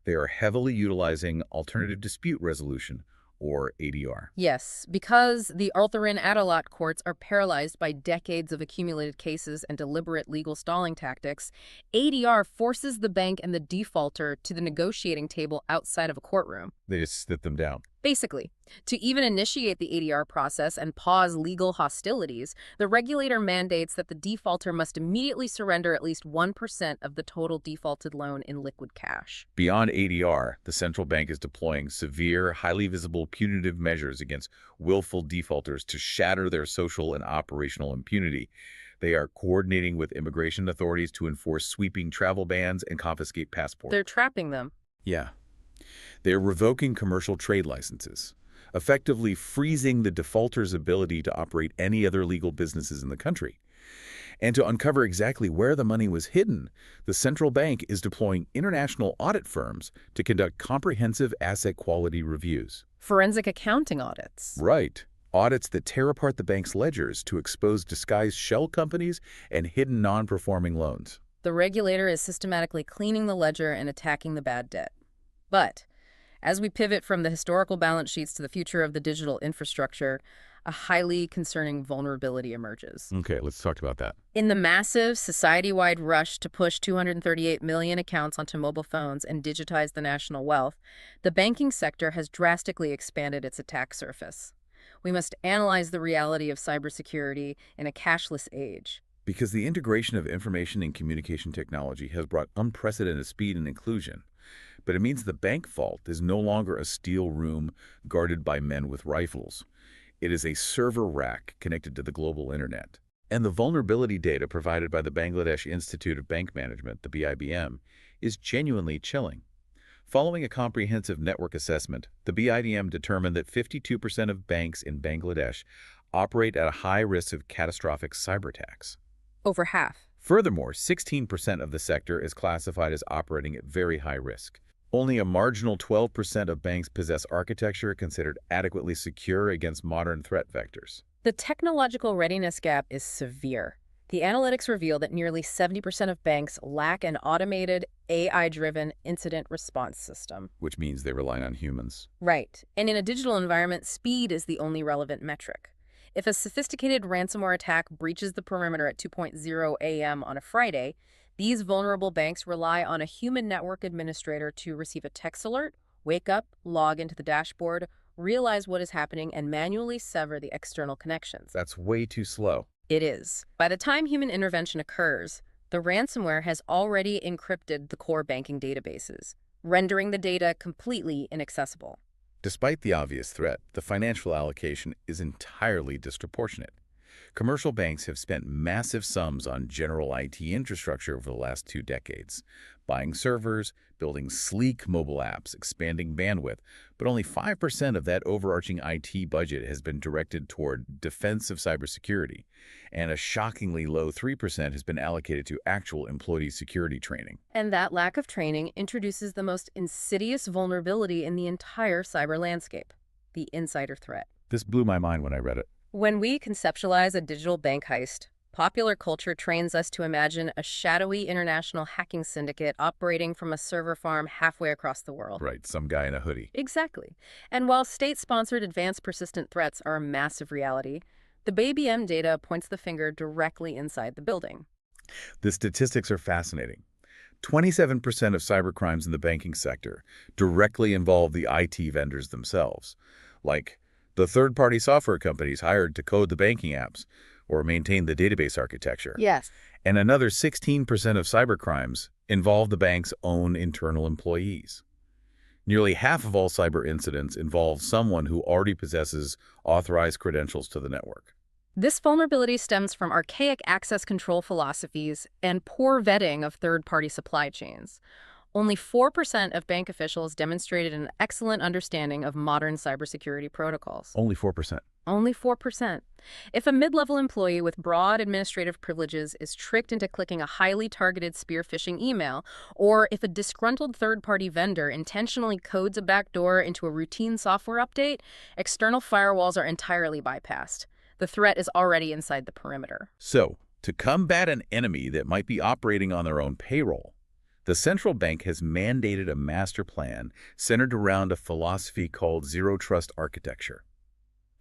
They are heavily utilizing alternative dispute resolution, or ADR. Yes, because the Arthurian Adelot courts are paralyzed by decades of accumulated cases and deliberate legal stalling tactics, ADR forces the bank and the defaulter to the negotiating table outside of a courtroom. They just sit them down. Basically, to even initiate the ADR process and pause legal hostilities, the regulator mandates that the defaulter must immediately surrender at least 1% of the total defaulted loan in liquid cash. Beyond ADR, the central bank is deploying severe, highly visible punitive measures against willful defaulters to shatter their social and operational impunity. They are coordinating with immigration authorities to enforce sweeping travel bans and confiscate passports. They're trapping them. Yeah. They are revoking commercial trade licenses, effectively freezing the defaulter's ability to operate any other legal businesses in the country. And to uncover exactly where the money was hidden, the central bank is deploying international audit firms to conduct comprehensive asset quality reviews. Forensic accounting audits. Right. Audits that tear apart the bank's ledgers to expose disguised shell companies and hidden non-performing loans. The regulator is systematically cleaning the ledger and attacking the bad debt. But as we pivot from the historical balance sheets to the future of the digital infrastructure, a highly concerning vulnerability emerges. Okay, let's talk about that. In the massive society-wide rush to push 238 million accounts onto mobile phones and digitize the national wealth, the banking sector has drastically expanded its attack surface. We must analyze the reality of cybersecurity in a cashless age. Because the integration of information and communication technology has brought unprecedented speed and inclusion. But it means the bank vault is no longer a steel room guarded by men with rifles. It is a server rack connected to the global internet. And the vulnerability data provided by the Bangladesh Institute of Bank Management, the BIBM, is genuinely chilling. Following a comprehensive network assessment, the BIBM determined that 52% of banks in Bangladesh operate at a high risk of catastrophic cyber attacks. Over half. Furthermore, 16% of the sector is classified as operating at very high risk. Only a marginal 12% of banks possess architecture considered adequately secure against modern threat vectors. The technological readiness gap is severe. The analytics reveal that nearly 70% of banks lack an automated, AI-driven incident response system. Which means they rely on humans. Right. And in a digital environment, speed is the only relevant metric. If a sophisticated ransomware attack breaches the perimeter at 2:00 a.m. on a Friday, these vulnerable banks rely on a human network administrator to receive a text alert, wake up, log into the dashboard, realize what is happening, and manually sever the external connections. That's way too slow. It is. By the time human intervention occurs, The ransomware has already encrypted the core banking databases, rendering the data completely inaccessible. Despite the obvious threat, the financial allocation is entirely disproportionate. Commercial banks have spent massive sums on general IT infrastructure over the last 2 decades, buying servers, building sleek mobile apps, expanding bandwidth, but only 5% of that overarching IT budget has been directed toward defensive cybersecurity, and a shockingly low 3% has been allocated to actual employee security training. And that lack of training introduces the most insidious vulnerability in the entire cyber landscape, the insider threat. This blew my mind when I read it. When we conceptualize a digital bank heist, popular culture trains us to imagine a shadowy international hacking syndicate operating from a server farm halfway across the world. Right, some guy in a hoodie. Exactly. And while state-sponsored advanced persistent threats are a massive reality, the Baby M data points the finger directly inside the building. The statistics are fascinating. 27% of cybercrimes in the banking sector directly involve the IT vendors themselves, like the third-party software companies hired to code the banking apps or maintain the database architecture. Yes. And another 16% of cybercrimes involve the bank's own internal employees. Nearly half of all cyber incidents involve someone who already possesses authorized credentials to the network. This vulnerability stems from archaic access control philosophies and poor vetting of third-party supply chains. Only 4% of bank officials demonstrated an excellent understanding of modern cybersecurity protocols. Only 4%. Only 4%. If a mid-level employee with broad administrative privileges is tricked into clicking a highly targeted spear phishing email, or if a disgruntled third-party vendor intentionally codes a backdoor into a routine software update, external firewalls are entirely bypassed. The threat is already inside the perimeter. So, to combat an enemy that might be operating on their own payroll, the central bank has mandated a master plan centered around a philosophy called zero trust architecture.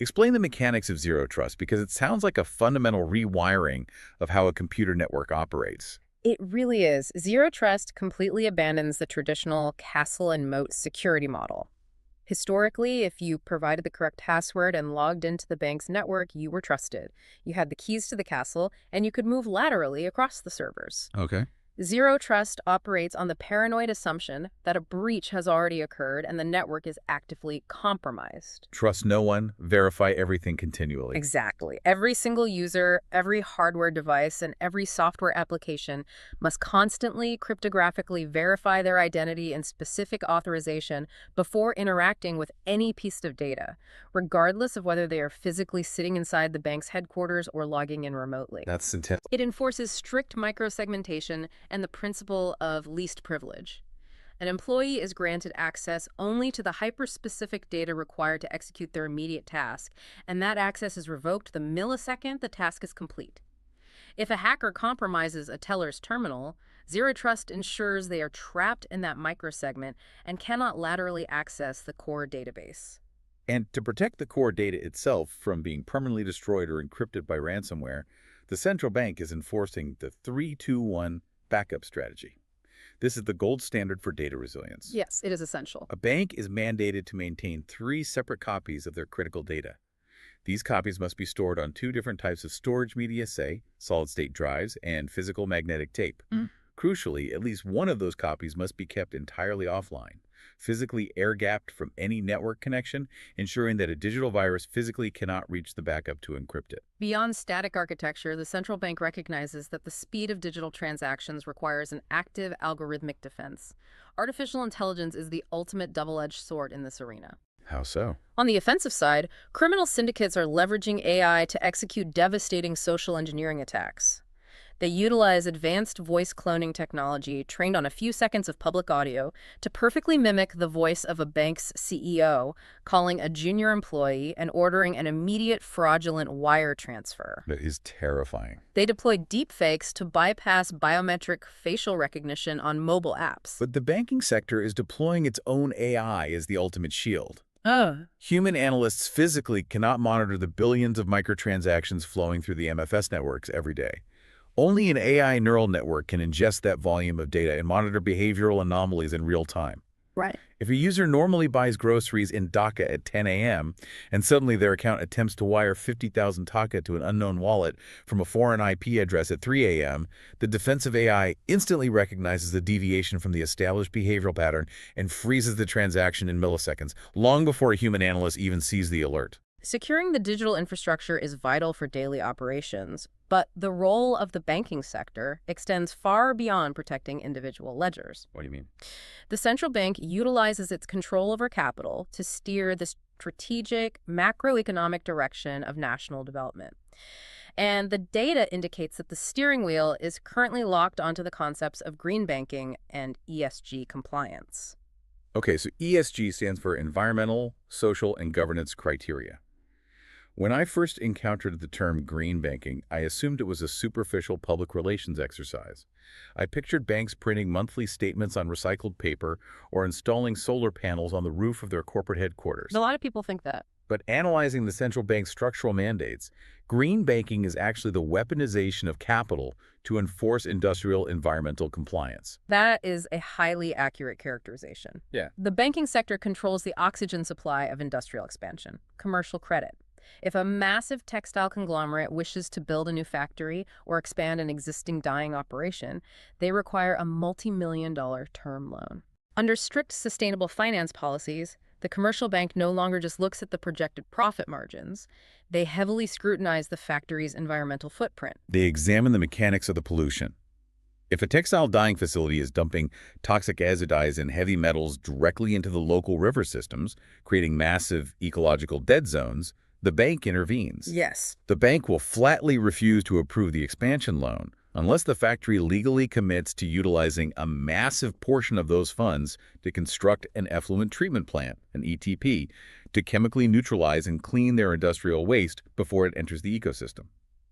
Explain the mechanics of zero trust, because it sounds like a fundamental rewiring of how a computer network operates. It really is. Zero trust completely abandons the traditional castle and moat security model. Historically, if you provided the correct password and logged into the bank's network, you were trusted. You had the keys to the castle, and you could move laterally across the servers. Okay. Zero trust operates on the paranoid assumption that a breach has already occurred and the network is actively compromised. Trust no one, verify everything continually. Exactly. Every single user, every hardware device, and every software application must constantly cryptographically verify their identity and specific authorization before interacting with any piece of data, regardless of whether they are physically sitting inside the bank's headquarters or logging in remotely. That's intense. It enforces strict microsegmentation and the principle of least privilege. An employee is granted access only to the hyper-specific data required to execute their immediate task, and that access is revoked the millisecond the task is complete. If a hacker compromises a teller's terminal, Zero Trust ensures they are trapped in that microsegment and cannot laterally access the core database. And to protect the core data itself from being permanently destroyed or encrypted by ransomware, the central bank is enforcing the 3-2-1 backup strategy. This is the gold standard for data resilience. Yes, it is essential. A bank is mandated to maintain 3 separate copies of their critical data. These copies must be stored on 2 different types of storage media, say, solid-state drives and physical magnetic tape. Crucially, at least one of those copies must be kept entirely offline, physically air-gapped from any network connection, ensuring that a digital virus physically cannot reach the backup to encrypt it. Beyond static architecture, the central bank recognizes that the speed of digital transactions requires an active algorithmic defense. Artificial intelligence is the ultimate double-edged sword in this arena. How so? On the offensive side, criminal syndicates are leveraging AI to execute devastating social engineering attacks. They utilize advanced voice cloning technology trained on a few seconds of public audio to perfectly mimic the voice of a bank's CEO, calling a junior employee and ordering an immediate fraudulent wire transfer. That is terrifying. They deploy deepfakes to bypass biometric facial recognition on mobile apps. But the banking sector is deploying its own AI as the ultimate shield. Oh. Human analysts physically cannot monitor the billions of microtransactions flowing through the MFS networks every day. Only an AI neural network can ingest that volume of data and monitor behavioral anomalies in real time. Right. If a user normally buys groceries in Dhaka at 10 a.m. and suddenly their account attempts to wire 50,000 Taka to an unknown wallet from a foreign IP address at 3 a.m., the defensive AI instantly recognizes the deviation from the established behavioral pattern and freezes the transaction in milliseconds, long before a human analyst even sees the alert. Securing the digital infrastructure is vital for daily operations, but the role of the banking sector extends far beyond protecting individual ledgers. What do you mean? The central bank utilizes its control over capital to steer the strategic macroeconomic direction of national development. And the data indicates that the steering wheel is currently locked onto the concepts of green banking and ESG compliance. Okay, so ESG stands for Environmental, Social, and Governance Criteria. When I first encountered the term green banking, I assumed it was a superficial public relations exercise. I pictured banks printing monthly statements on recycled paper or installing solar panels on the roof of their corporate headquarters. A lot of people think that. But analyzing the central bank's structural mandates, green banking is actually the weaponization of capital to enforce industrial environmental compliance. That is a highly accurate characterization. Yeah. The banking sector controls the oxygen supply of industrial expansion, commercial credit. If a massive textile conglomerate wishes to build a new factory or expand an existing dying operation, they require a multi-million-dollar term loan. Under strict sustainable finance policies, the commercial bank no longer just looks at the projected profit margins. They heavily scrutinize the factory's environmental footprint. They examine the mechanics of the pollution. If a textile dyeing facility is dumping toxic azidides and heavy metals directly into the local river systems, creating massive ecological dead zones, the bank intervenes. Yes. The bank will flatly refuse to approve the expansion loan unless the factory legally commits to utilizing a massive portion of those funds to construct an effluent treatment plant, an ETP, to chemically neutralize and clean their industrial waste before it enters the ecosystem.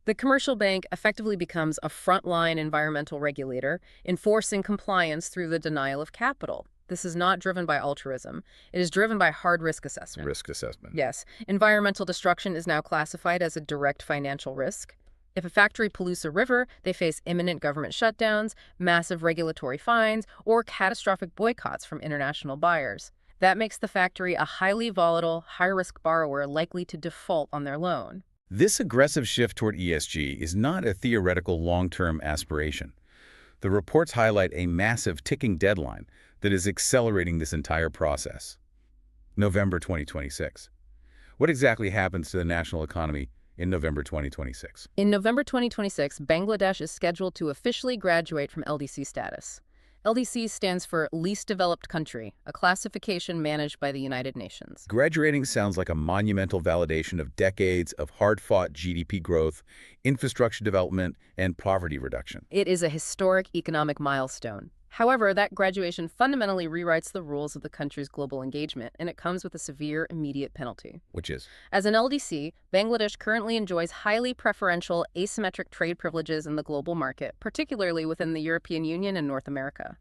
The commercial bank effectively becomes a frontline environmental regulator, enforcing compliance through the denial of capital. This is not driven by altruism. It is driven by hard risk assessment. Risk assessment. Yes. Environmental destruction is now classified as a direct financial risk. If a factory pollutes a river, they face imminent government shutdowns, massive regulatory fines, or catastrophic boycotts from international buyers. That makes the factory a highly volatile, high-risk borrower likely to default on their loan. This aggressive shift toward ESG is not a theoretical long-term aspiration. The reports highlight a massive ticking deadline that is accelerating this entire process. November 2026. What exactly happens to the national economy in November 2026? In November 2026, Bangladesh is scheduled to officially graduate from LDC status. LDC stands for Least Developed Country, a classification managed by the United Nations. Graduating sounds like a monumental validation of decades of hard-fought GDP growth, infrastructure development, and poverty reduction. It is a historic economic milestone. However, that graduation fundamentally rewrites the rules of the country's global engagement, and it comes with a severe immediate penalty. Which is? As an LDC, Bangladesh currently enjoys highly preferential asymmetric trade privileges in the global market, particularly within the European Union and North America.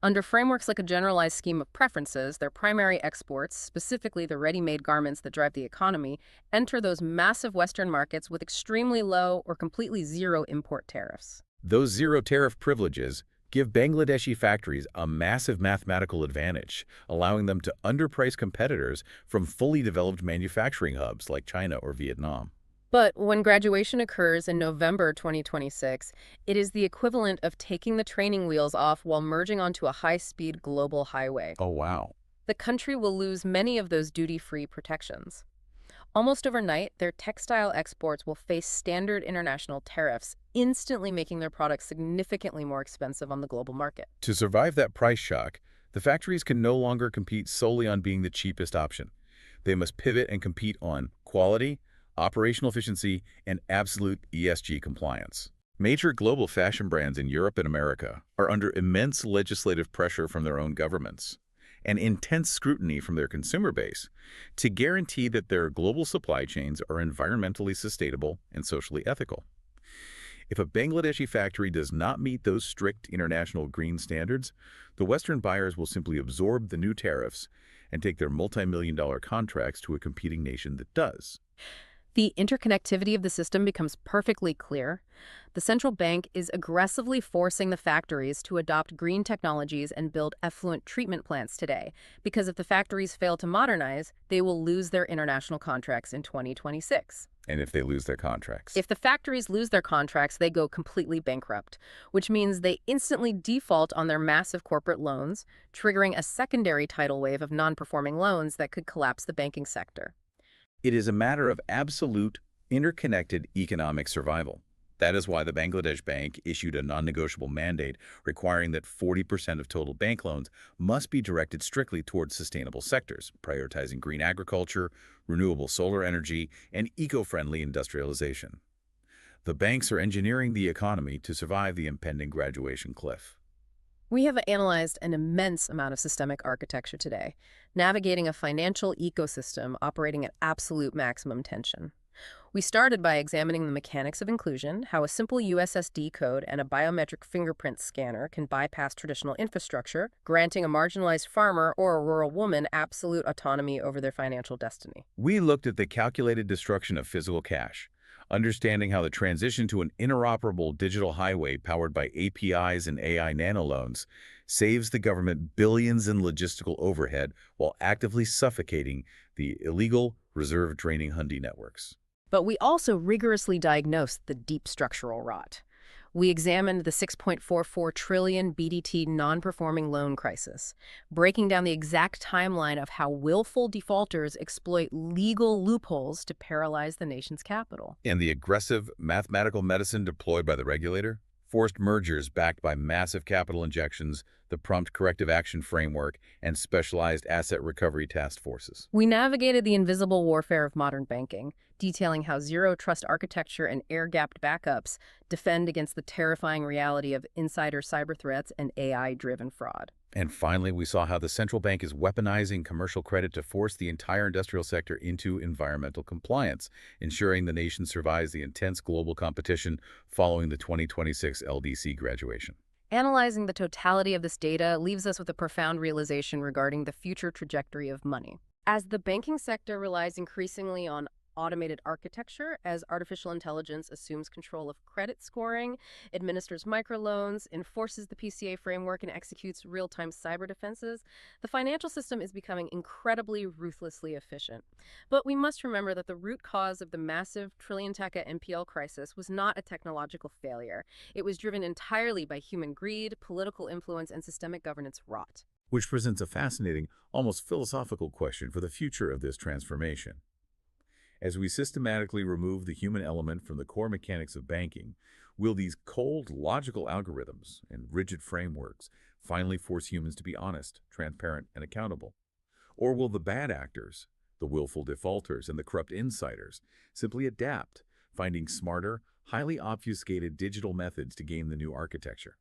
Under frameworks like a generalized scheme of preferences, their primary exports, specifically the ready-made garments that drive the economy, enter those massive Western markets with extremely low or completely zero import tariffs. Those zero tariff privileges give Bangladeshi factories a massive mathematical advantage, allowing them to underprice competitors from fully developed manufacturing hubs like China or Vietnam. But when graduation occurs in November 2026, it is the equivalent of taking the training wheels off while merging onto a high-speed global highway. Oh, wow. The country will lose many of those duty-free protections. Almost overnight, their textile exports will face standard international tariffs, instantly making their products significantly more expensive on the global market. To survive that price shock, the factories can no longer compete solely on being the cheapest option. They must pivot and compete on quality, operational efficiency, and absolute ESG compliance. Major global fashion brands in Europe and America are under immense legislative pressure from their own governments and intense scrutiny from their consumer base to guarantee that their global supply chains are environmentally sustainable and socially ethical. If a Bangladeshi factory does not meet those strict international green standards, the Western buyers will simply absorb the new tariffs and take their multi-million-dollar contracts to a competing nation that does. The interconnectivity of the system becomes perfectly clear. The central bank is aggressively forcing the factories to adopt green technologies and build effluent treatment plants today, because if the factories fail to modernize, they will lose their international contracts in 2026. And if they lose their contracts? If the factories lose their contracts, they go completely bankrupt, which means they instantly default on their massive corporate loans, triggering a secondary tidal wave of non-performing loans that could collapse the banking sector. It is a matter of absolute, interconnected economic survival. That is why the Bangladesh Bank issued a non-negotiable mandate requiring that 40% of total bank loans must be directed strictly towards sustainable sectors, prioritizing green agriculture, renewable solar energy, and eco-friendly industrialization. The banks are engineering the economy to survive the impending graduation cliff. We have analyzed an immense amount of systemic architecture today, navigating a financial ecosystem operating at absolute maximum tension. We started by examining the mechanics of inclusion, how a simple USSD code and a biometric fingerprint scanner can bypass traditional infrastructure, granting a marginalized farmer or a rural woman absolute autonomy over their financial destiny. We looked at the calculated destruction of physical cash, understanding how the transition to an interoperable digital highway powered by APIs and AI nanoloans saves the government billions in logistical overhead while actively suffocating the illegal reserve-draining Hundi networks. But we also rigorously diagnosed the deep structural rot. We examined the 6.44 trillion BDT non-performing loan crisis, breaking down the exact timeline of how willful defaulters exploit legal loopholes to paralyze the nation's capital. And the aggressive mathematical medicine deployed by the regulator? Forced mergers backed by massive capital injections, the prompt corrective action framework, and specialized asset recovery task forces. We navigated the invisible warfare of modern banking, detailing how zero-trust architecture and air-gapped backups defend against the terrifying reality of insider cyber threats and AI-driven fraud. And finally, we saw how the central bank is weaponizing commercial credit to force the entire industrial sector into environmental compliance, ensuring the nation survives the intense global competition following the 2026 LDC graduation. Analyzing the totality of this data leaves us with a profound realization regarding the future trajectory of money. As the banking sector relies increasingly on automated architecture, as artificial intelligence assumes control of credit scoring, administers microloans, enforces the PCA framework, and executes real-time cyber defenses, the financial system is becoming incredibly ruthlessly efficient. But we must remember that the root cause of the massive trillion-taka NPL crisis was not a technological failure. It was driven entirely by human greed, political influence, and systemic governance rot. Which presents a fascinating, almost philosophical question for the future of this transformation. As we systematically remove the human element from the core mechanics of banking, will these cold, logical algorithms and rigid frameworks finally force humans to be honest, transparent, and accountable? Or will the bad actors, the willful defaulters, and the corrupt insiders simply adapt, finding smarter, highly obfuscated digital methods to game the new architecture?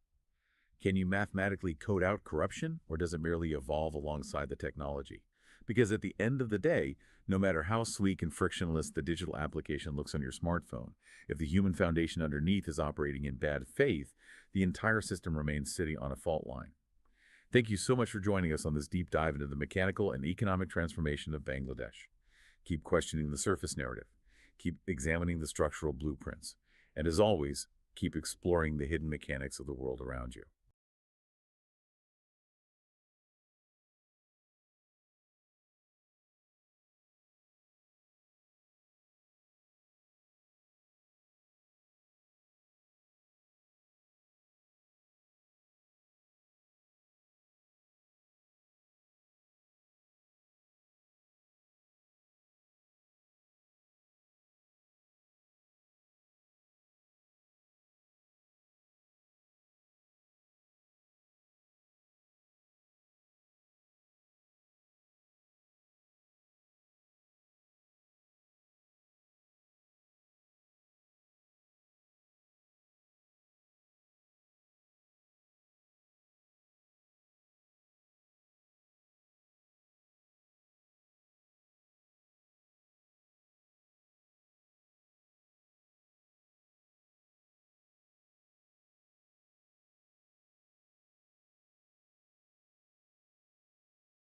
Can you mathematically code out corruption, or does it merely evolve alongside the technology? Because at the end of the day, no matter how sleek and frictionless the digital application looks on your smartphone, if the human foundation underneath is operating in bad faith, the entire system remains sitting on a fault line. Thank you so much for joining us on this deep dive into the mechanical and economic transformation of Bangladesh. Keep questioning the surface narrative. Keep examining the structural blueprints. And as always, keep exploring the hidden mechanics of the world around you.